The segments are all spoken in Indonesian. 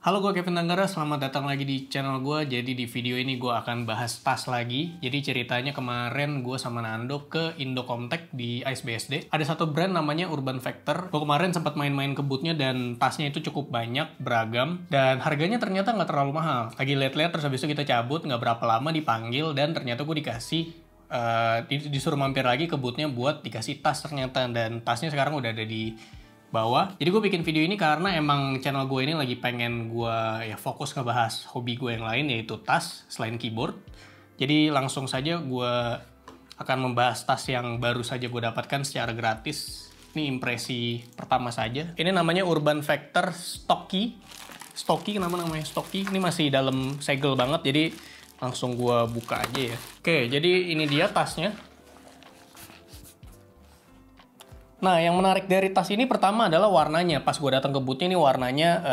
Halo, gue Kevin Tanggara, selamat datang lagi di channel gue. Jadi di video ini gue akan bahas tas lagi. Jadi ceritanya kemarin gue sama Nando ke Indocomtek di ISBSD. Ada satu brand namanya Urban Factor. Gue kemarin sempat main-main ke booth-nya dan tasnya itu cukup banyak, beragam. Dan harganya ternyata nggak terlalu mahal. Lagi lihat-lihat terus habis itu kita cabut, nggak berapa lama dipanggil dan ternyata gue disuruh mampir lagi ke booth-nya buat dikasih tas ternyata. Dan tasnya sekarang udah ada di bawah. Jadi gue bikin video ini karena emang channel gue ini lagi pengen gue fokus ngebahas hobi gue yang lain, yaitu tas selain keyboard. Jadi langsung saja gue akan membahas tas yang baru saja gue dapatkan secara gratis. Ini impresi pertama saja. Ini namanya Urban Factor Stocky. Kenapa namanya Stocky? Ini masih dalam segel banget, jadi langsung gue buka aja ya. Oke, jadi ini dia tasnya. Nah, yang menarik dari tas ini pertama adalah warnanya. Pas gue datang ke booth ini warnanya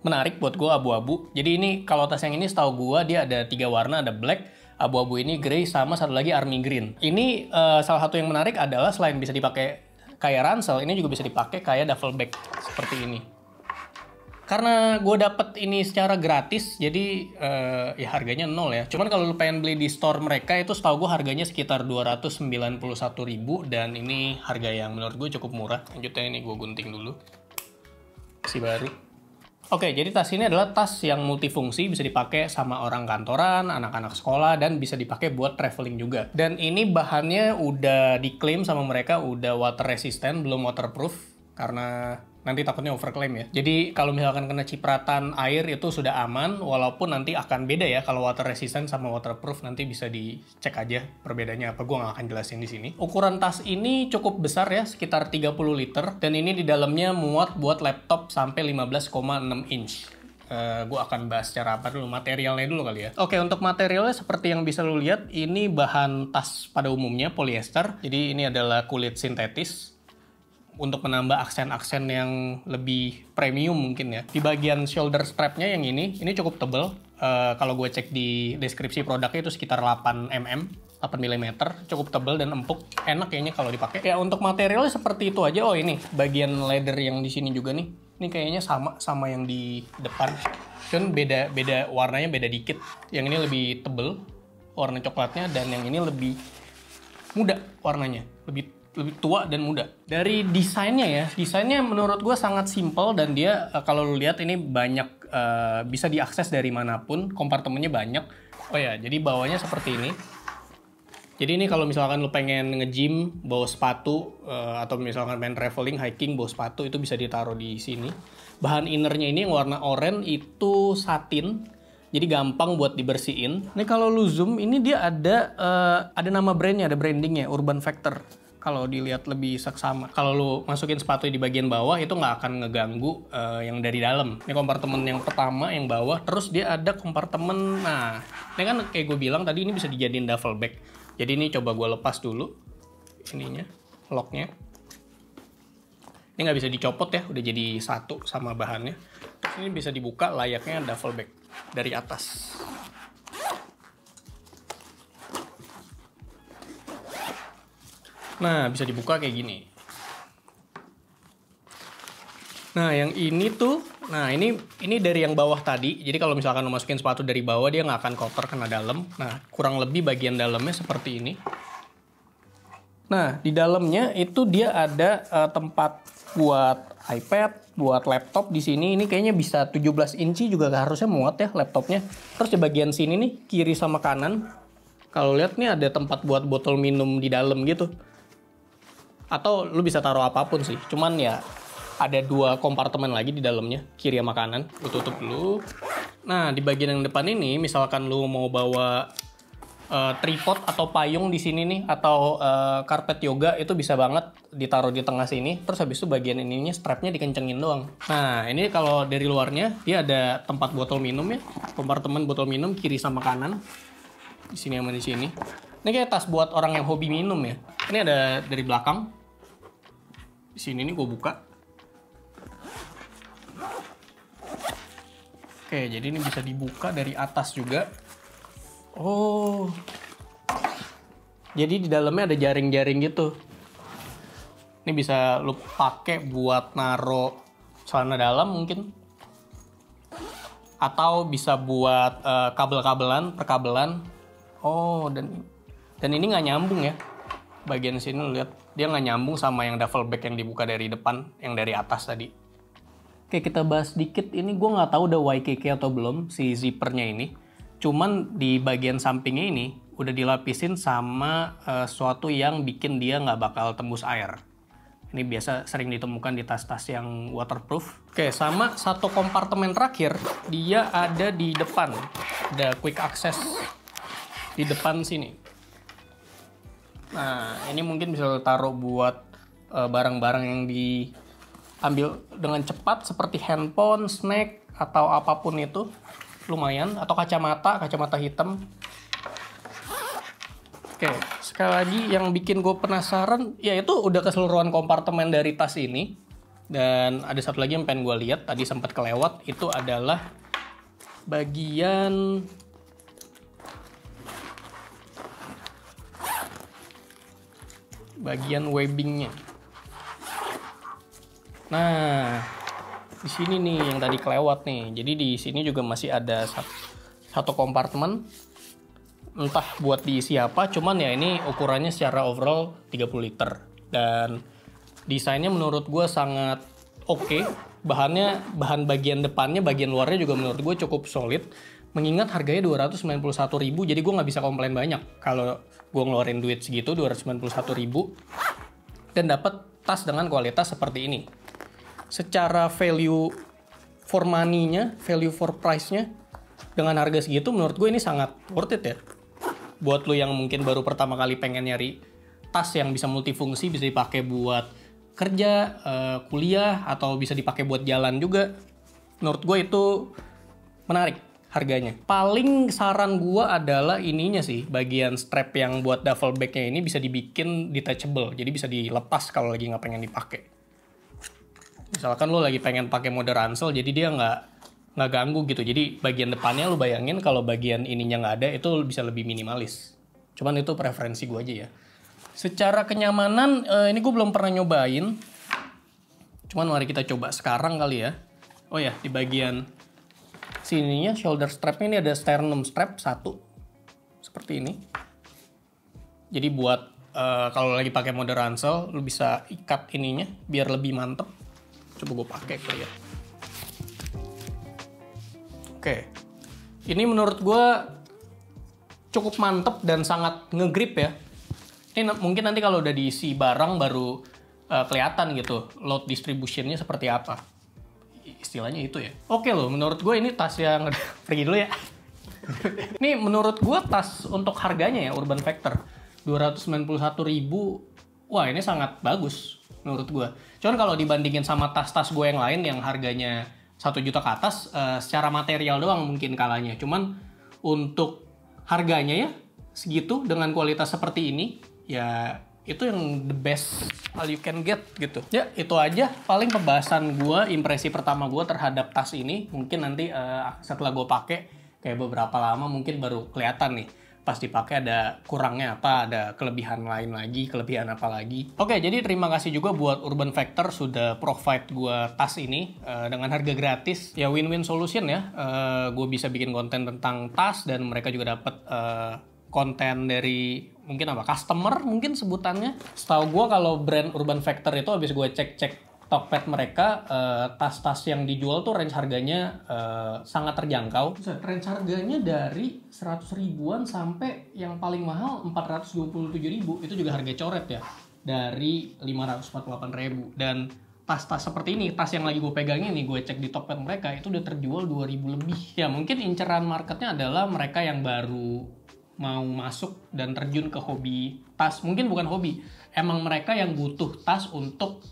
menarik buat gue, abu-abu. Jadi ini kalau tas yang ini setahu gue dia ada 3 warna, ada black, abu-abu ini grey, sama satu lagi army green. Ini salah satu yang menarik adalah selain bisa dipakai kayak ransel, ini juga bisa dipakai kayak duffel bag seperti ini. Karena gue dapet ini secara gratis, jadi ya harganya 0 ya. Cuman kalau lu pengen beli di store mereka itu setahu gue harganya sekitar 291.000 dan ini harga yang menurut gue cukup murah. Lanjutnya ini gue gunting dulu. Masih baru. Oke, jadi tas ini adalah tas yang multifungsi, bisa dipakai sama orang kantoran, anak-anak sekolah, dan bisa dipakai buat traveling juga. Dan ini bahannya udah diklaim sama mereka, udah water resistant, belum waterproof, karena nanti takutnya overclaim ya. Jadi kalau misalkan kena cipratan air itu sudah aman, walaupun nanti akan beda ya. Kalau water resistant sama waterproof nanti bisa dicek aja perbedaannya apa. Gue nggak akan jelasin di sini. Ukuran tas ini cukup besar ya, sekitar 30 liter. Dan ini di dalamnya muat buat laptop sampai 15,6 inch. Gue akan bahas secara apa dulu, materialnya dulu kali ya. Oke, untuk materialnya seperti yang bisa lo lihat, ini bahan tas pada umumnya polyester. Jadi ini adalah kulit sintetis. Untuk menambah aksen-aksen yang lebih premium mungkin ya. Di bagian shoulder strapnya yang ini cukup tebal. Kalau gue cek di deskripsi produknya itu sekitar 8 mm, cukup tebal dan empuk. Enak kayaknya kalau dipakai. Ya untuk materialnya seperti itu aja. Oh ini bagian leather yang di sini juga nih. Ini kayaknya sama yang di depan. Cuman beda warnanya beda dikit. Yang ini lebih tebal warna coklatnya dan yang ini lebih muda warnanya. Lebih tua dan muda. Dari desainnya menurut gue sangat simple dan dia kalau lu lihat ini banyak bisa diakses dari manapun, kompartemennya banyak. Oh ya, jadi bawahnya seperti ini. Jadi ini kalau misalkan lu pengen nge-gym, bawa sepatu atau misalkan main traveling, hiking, bawa sepatu itu bisa ditaruh di sini. Bahan innernya ini yang warna oranye itu satin. Jadi gampang buat dibersihin. Ini kalau lu zoom ini dia ada nama brandnya, ada brandingnya, Urban Factor. Kalau dilihat lebih seksama. Kalau lu masukin sepatu di bagian bawah itu nggak akan ngeganggu yang dari dalam. Ini kompartemen yang pertama yang bawah. Terus dia ada kompartemen. Nah, ini kan kayak gue bilang tadi ini bisa dijadiin duffel bag. Jadi ini coba gue lepas dulu ininya, locknya. Ini nggak bisa dicopot ya, udah jadi satu sama bahannya. Terus ini bisa dibuka layaknya duffel bag dari atas. Nah, bisa dibuka kayak gini. Nah, yang ini tuh, ini dari yang bawah tadi. Jadi kalau misalkan lo masukin sepatu dari bawah, dia nggak akan kotor kena dalam. Nah, kurang lebih bagian dalamnya seperti ini. Nah, di dalamnya itu dia ada tempat buat iPad, buat laptop di sini. Ini kayaknya bisa 17 inci juga harusnya muat ya laptopnya. Terus di bagian sini nih, kiri sama kanan. Kalau lihat nih ada tempat buat botol minum di dalam gitu. Atau lu bisa taruh apapun sih. Cuman ya ada 2 kompartemen lagi di dalamnya, kiri sama kanan. Lu tutup dulu. Nah, di bagian yang depan ini misalkan lu mau bawa tripod atau payung di sini nih atau karpet yoga itu bisa banget ditaruh di tengah sini. Terus habis itu bagian ininya strapnya dikencengin doang. Nah, ini kalau dari luarnya dia ada tempat botol minum ya. Kompartemen botol minum kiri sama kanan. Di sini sama di sini. Ini kayak tas buat orang yang hobi minum ya. Ini ada dari belakang. Di sini nih gue buka. Oke, jadi ini bisa dibuka dari atas juga. Oh. Jadi di dalamnya ada jaring-jaring gitu. Ini bisa lu pakai buat naro celana dalam mungkin. atau bisa buat perkabelan. Oh, dan ini nggak nyambung ya. Bagian sini lu lihat, dia nggak nyambung sama yang duffel bag yang dibuka dari depan, yang dari atas tadi. Oke, kita bahas dikit. Ini gue nggak tahu udah YKK atau belum si zippernya ini. Cuman di bagian sampingnya ini udah dilapisin sama sesuatu yang bikin dia nggak bakal tembus air. Ini biasa sering ditemukan di tas-tas yang waterproof. Oke, sama satu kompartemen terakhir, dia ada di depan. Ada quick access di depan sini. Nah, ini mungkin bisa lo taruh buat barang-barang yang diambil dengan cepat seperti handphone, snack, atau apapun itu. Lumayan. Atau kacamata hitam. Oke, sekali lagi yang bikin gue penasaran, ya itu udah keseluruhan kompartemen dari tas ini. Dan ada satu lagi yang pengen gue lihat, tadi sempat kelewat, itu adalah bagian webbingnya. Nah, di sini nih yang tadi kelewat nih. Jadi di sini juga masih ada satu kompartemen. Entah buat diisi apa, cuman ya ini ukurannya secara overall 30 liter. Dan desainnya menurut gue sangat oke. Bahan bagian depannya, bagian luarnya juga menurut gue cukup solid. Mengingat harganya 291.000, jadi gue nggak bisa komplain banyak kalau gue ngeluarin duit segitu, 291.000, dan dapat tas dengan kualitas seperti ini. Secara value for money-nya, value for price-nya, dengan harga segitu menurut gue ini sangat worth it ya. Buat lo yang mungkin baru pertama kali pengen nyari tas yang bisa multifungsi, bisa dipakai buat kerja, kuliah, atau bisa dipakai buat jalan juga. Menurut gue itu menarik harganya. Paling saran gue adalah ininya sih, bagian strap yang buat duffel bag-nya ini bisa dibikin detachable, jadi bisa dilepas kalau lagi nggak pengen dipakai. Misalkan lo lagi pengen pakai mode ransel, jadi dia nggak ganggu gitu. Jadi bagian depannya lo bayangin kalau bagian ininya nggak ada, itu bisa lebih minimalis. Cuman itu preferensi gue aja ya. Secara kenyamanan, ini gue belum pernah nyobain. Cuman mari kita coba sekarang kali ya. Oh ya, di bagian sininya shoulder strapnya ini ada sternum strap satu. Seperti ini. Jadi buat kalau lagi pakai mode ransel, lo bisa ikat ininya biar lebih mantep. Coba gue pakai kali ya. Oke. Ini menurut gue cukup mantep dan sangat ngegrip ya. Ini mungkin nanti kalau udah diisi barang baru kelihatan gitu load distributionnya seperti apa. Istilahnya itu ya. Oke loh, menurut gue ini tas yang pergi dulu ya. Ini menurut gue tas untuk harganya ya, Urban Factor 291.000. Wah, ini sangat bagus menurut gue. Cuman kalau dibandingin sama tas-tas gue yang lain yang harganya 1 juta ke atas, secara material doang mungkin kalahnya. Cuman untuk harganya ya segitu dengan kualitas seperti ini, ya itu yang the best all you can get gitu. Ya itu aja paling pembahasan gue, impresi pertama gue terhadap tas ini. Mungkin nanti setelah gue pakai kayak beberapa lama mungkin baru kelihatan nih pas dipakai ada kurangnya apa, ada kelebihan lain lagi, kelebihan apa lagi. Oke, jadi terima kasih juga buat Urban Factor sudah provide gue tas ini dengan harga gratis. Ya win-win solution ya. Gue bisa bikin konten tentang tas dan mereka juga dapat konten dari mungkin customer mungkin sebutannya. Setahu gue kalau brand Urban Factor itu habis gue cek Tokped mereka, tas-tas yang dijual tuh range harganya sangat terjangkau. Range harganya dari 100 ribuan sampai yang paling mahal 427 ribu. Itu juga harga coret ya, dari 548 ribu. Dan tas-tas seperti ini, tas yang lagi gue pegang ini, gue cek di Tokped mereka itu udah terjual 2000 lebih. Ya mungkin inceran marketnya adalah mereka yang baru mau masuk dan terjun ke hobi tas. Mungkin bukan hobi, emang mereka yang butuh tas untuk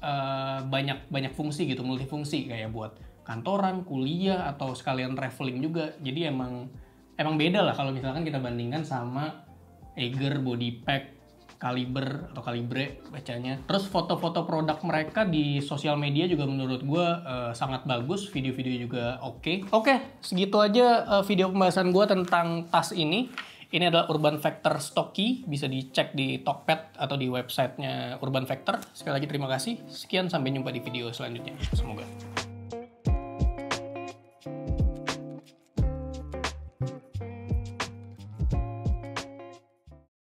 banyak fungsi gitu, multifungsi, kayak buat kantoran, kuliah, atau sekalian traveling juga. Jadi emang beda lah kalau misalkan kita bandingkan sama Eiger, Bodypack, Caliber atau Calibre bacanya. Terus foto-foto produk mereka di sosial media juga menurut gue sangat bagus, video-video juga oke. Oke, segitu aja video pembahasan gue tentang tas ini. Ini adalah Urban Factor Stocky, bisa dicek di Tokped atau di websitenya Urban Factor. Sekali lagi terima kasih, sekian, sampai jumpa di video selanjutnya. Semoga.